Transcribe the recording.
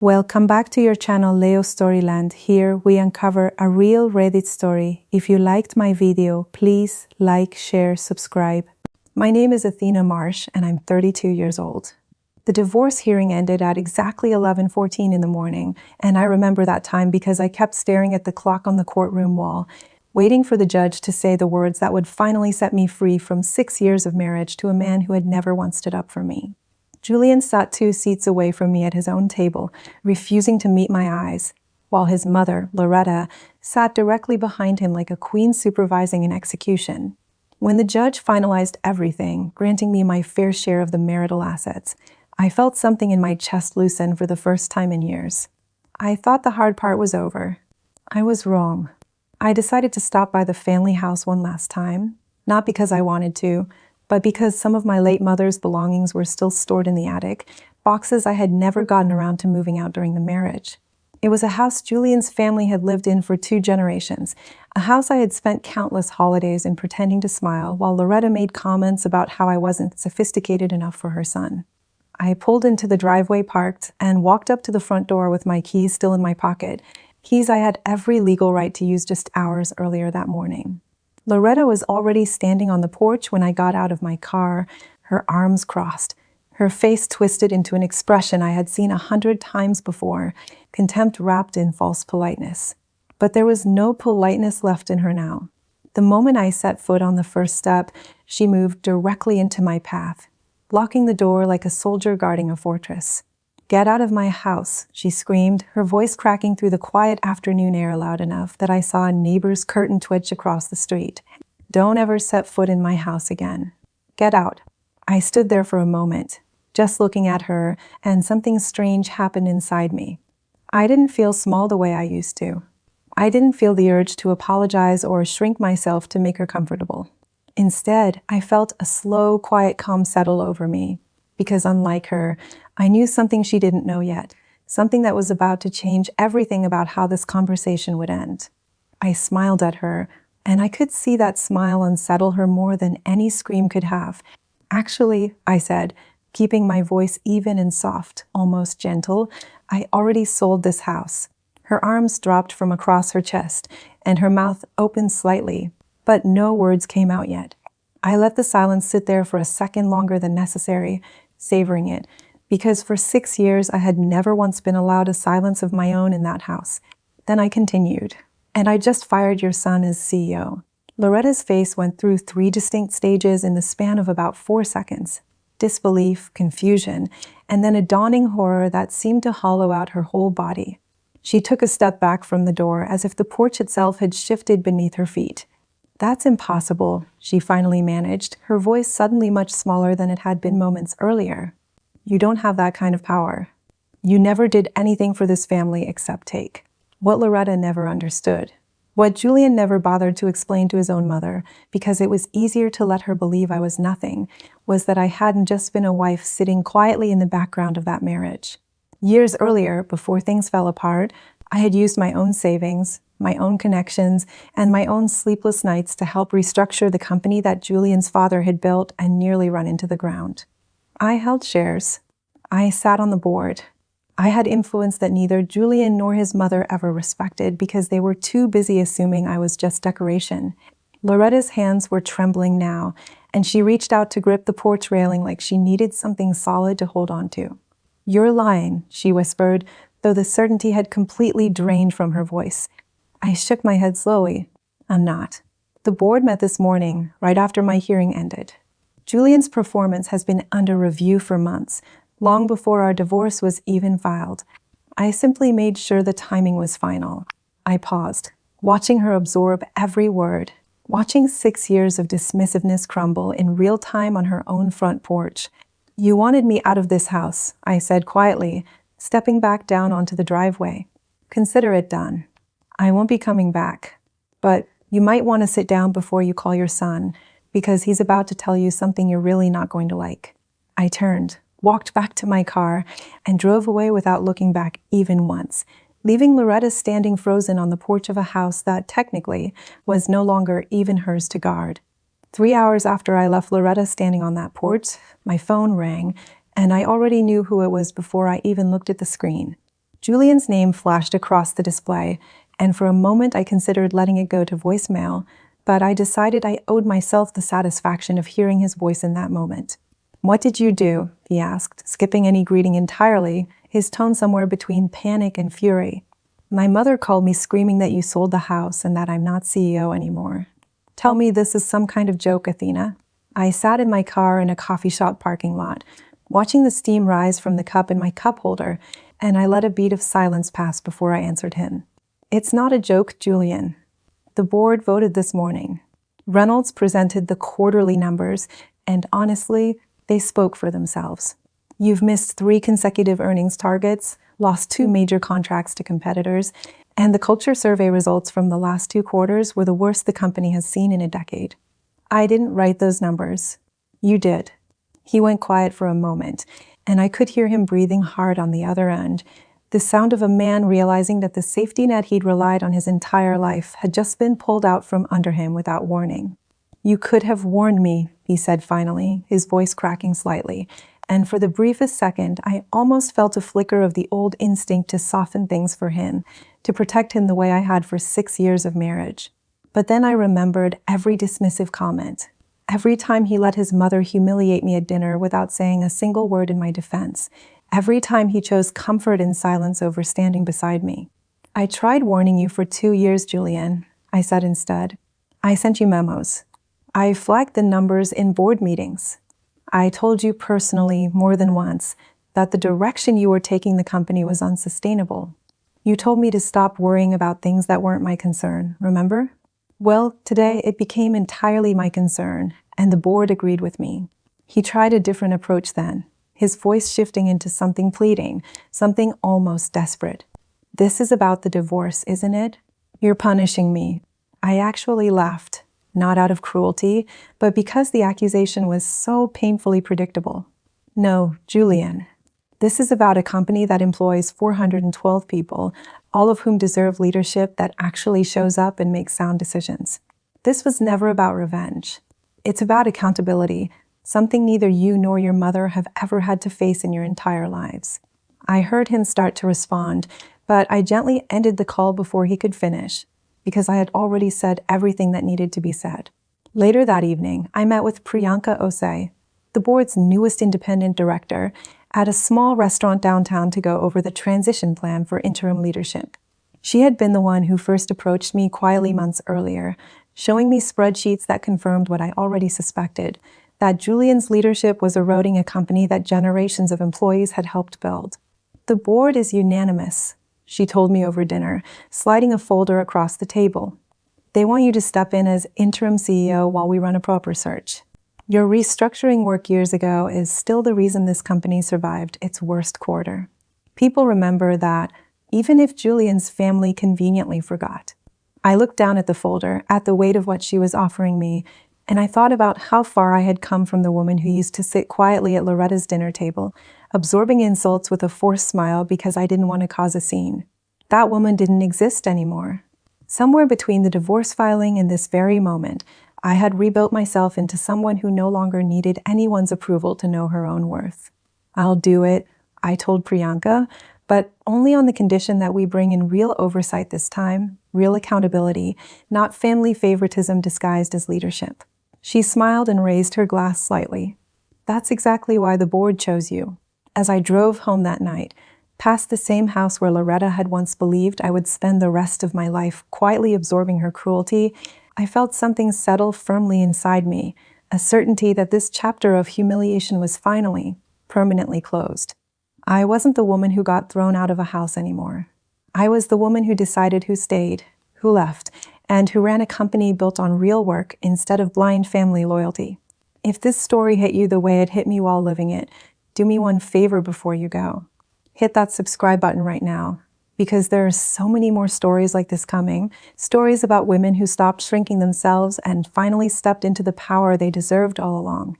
Welcome back to your channel LeOo Story Land. Here we uncover a real Reddit story. If you liked my video, please like, share, subscribe. My name is Athena Marsh and I'm 32 years old. The divorce hearing ended at exactly 11:14 in the morning, and I remember that time because I kept staring at the clock on the courtroom wall, waiting for the judge to say the words that would finally set me free from 6 years of marriage to a man who had never once stood up for me. Julian sat 2 seats away from me at his own table, refusing to meet my eyes, while his mother, Loretta, sat directly behind him like a queen supervising an execution. When the judge finalized everything, granting me my fair share of the marital assets, I felt something in my chest loosen for the first time in years. I thought the hard part was over. I was wrong. I decided to stop by the family house one last time, not because I wanted to, but because some of my late mother's belongings were still stored in the attic, boxes I had never gotten around to moving out during the marriage. It was a house Julian's family had lived in for 2 generations, a house I had spent countless holidays in pretending to smile while Loretta made comments about how I wasn't sophisticated enough for her son. I pulled into the driveway, parked, and walked up to the front door with my keys still in my pocket, keys I had every legal right to use just hours earlier that morning. Loretta was already standing on the porch when I got out of my car, her arms crossed, her face twisted into an expression I had seen 100 times before, contempt wrapped in false politeness. But there was no politeness left in her now. The moment I set foot on the first step, she moved directly into my path, blocking the door like a soldier guarding a fortress. "Get out of my house," she screamed, her voice cracking through the quiet afternoon air loud enough that I saw a neighbor's curtain twitch across the street. "Don't ever set foot in my house again. Get out." I stood there for a moment, just looking at her, and something strange happened inside me. I didn't feel small the way I used to. I didn't feel the urge to apologize or shrink myself to make her comfortable. Instead, I felt a slow, quiet calm settle over me. Because unlike her, I knew something she didn't know yet, something that was about to change everything about how this conversation would end. I smiled at her, and I could see that smile unsettle her more than any scream could have. "Actually," I said, keeping my voice even and soft, almost gentle, "I already sold this house." Her arms dropped from across her chest, and her mouth opened slightly, but no words came out yet. I let the silence sit there for a second longer than necessary, savoring it, because for 6 years I had never once been allowed a silence of my own in that house. Then I continued, "And I just fired your son as CEO." Loretta's face went through 3 distinct stages in the span of about 4 seconds. Disbelief, confusion, and then a dawning horror that seemed to hollow out her whole body. She took a step back from the door as if the porch itself had shifted beneath her feet. "That's impossible," she finally managed, her voice suddenly much smaller than it had been moments earlier. "You don't have that kind of power. You never did anything for this family except take." What Loretta never understood, what Julian never bothered to explain to his own mother, because it was easier to let her believe I was nothing, was that I hadn't just been a wife sitting quietly in the background of that marriage. Years earlier, before things fell apart, I had used my own savings, my own connections, and my own sleepless nights to help restructure the company that Julian's father had built and nearly run into the ground. I held shares. I sat on the board. I had influence that neither Julian nor his mother ever respected because they were too busy assuming I was just decoration. Loretta's hands were trembling now, and she reached out to grip the porch railing like she needed something solid to hold on to. "You're lying," she whispered, though the certainty had completely drained from her voice. I shook my head slowly. "I'm not." The board met this morning, right after my hearing ended. Julian's performance has been under review for months, long before our divorce was even filed. I simply made sure the timing was final. I paused, watching her absorb every word, watching 6 years of dismissiveness crumble in real time on her own front porch. "You wanted me out of this house," I said quietly, stepping back down onto the driveway. "Consider it done. I won't be coming back, but you might want to sit down before you call your son, because he's about to tell you something you're really not going to like." I turned, walked back to my car, and drove away without looking back even once, leaving Loretta standing frozen on the porch of a house that, technically, was no longer even hers to guard. 3 hours after I left Loretta standing on that porch, my phone rang, and I already knew who it was before I even looked at the screen. Julian's name flashed across the display, and for a moment I considered letting it go to voicemail, but I decided I owed myself the satisfaction of hearing his voice in that moment. "What did you do?" he asked, skipping any greeting entirely, his tone somewhere between panic and fury. "My mother called me screaming that you sold the house and that I'm not CEO anymore." "Tell me this is some kind of joke, Athena." I sat in my car in a coffee shop parking lot, watching the steam rise from the cup in my cup holder, and I let a beat of silence pass before I answered him. "It's not a joke, Julian. The board voted this morning." Reynolds presented the quarterly numbers, and honestly, they spoke for themselves. "You've missed 3 consecutive earnings targets, lost 2 major contracts to competitors, and the culture survey results from the last 2 quarters were the worst the company has seen in a decade." "I didn't write those numbers." "You did." He went quiet for a moment, and I could hear him breathing hard on the other end, the sound of a man realizing that the safety net he'd relied on his entire life had just been pulled out from under him without warning. "You could have warned me," he said finally, his voice cracking slightly, and for the briefest second, I almost felt a flicker of the old instinct to soften things for him, to protect him the way I had for 6 years of marriage. But then I remembered every dismissive comment, every time he let his mother humiliate me at dinner without saying a single word in my defense, every time he chose comfort in silence over standing beside me. "I tried warning you for 2 years, Julian," I said instead. "I sent you memos. I flagged the numbers in board meetings. I told you personally more than once that the direction you were taking the company was unsustainable. You told me to stop worrying about things that weren't my concern, remember? Well, today it became entirely my concern, and the board agreed with me." He tried a different approach then, his voice shifting into something pleading, something almost desperate. "This is about the divorce, isn't it? You're punishing me." I actually laughed, not out of cruelty, but because the accusation was so painfully predictable. "No, Julian. This is about a company that employs 412 people, all of whom deserve leadership that actually shows up and makes sound decisions. This was never about revenge. It's about accountability, something neither you nor your mother have ever had to face in your entire lives." I heard him start to respond, but I gently ended the call before he could finish, because I had already said everything that needed to be said. Later that evening, I met with Priyanka Osei, the board's newest independent director, at a small restaurant downtown to go over the transition plan for interim leadership. She had been the one who first approached me quietly months earlier, showing me spreadsheets that confirmed what I already suspected, that Julian's leadership was eroding a company that generations of employees had helped build. "The board is unanimous," she told me over dinner, sliding a folder across the table. "They want you to step in as interim CEO while we run a proper search. Your restructuring work years ago is still the reason this company survived its worst quarter." People remember that, even if Julian's family conveniently forgot. I looked down at the folder, at the weight of what she was offering me, and I thought about how far I had come from the woman who used to sit quietly at Loretta's dinner table, absorbing insults with a forced smile because I didn't want to cause a scene. That woman didn't exist anymore. Somewhere between the divorce filing and this very moment, I had rebuilt myself into someone who no longer needed anyone's approval to know her own worth. "I'll do it," I told Priyanka, but only on the condition that we bring in real oversight this time, real accountability, not family favoritism disguised as leadership. She smiled and raised her glass slightly. "That's exactly why the board chose you." As I drove home that night, past the same house where Loretta had once believed I would spend the rest of my life quietly absorbing her cruelty, I felt something settle firmly inside me, a certainty that this chapter of humiliation was finally, permanently closed. I wasn't the woman who got thrown out of a house anymore. I was the woman who decided who stayed, who left, and who ran a company built on real work instead of blind family loyalty. If this story hit you the way it hit me while living it, do me one favor before you go. Hit that subscribe button right now, because there are so many more stories like this coming, stories about women who stopped shrinking themselves and finally stepped into the power they deserved all along.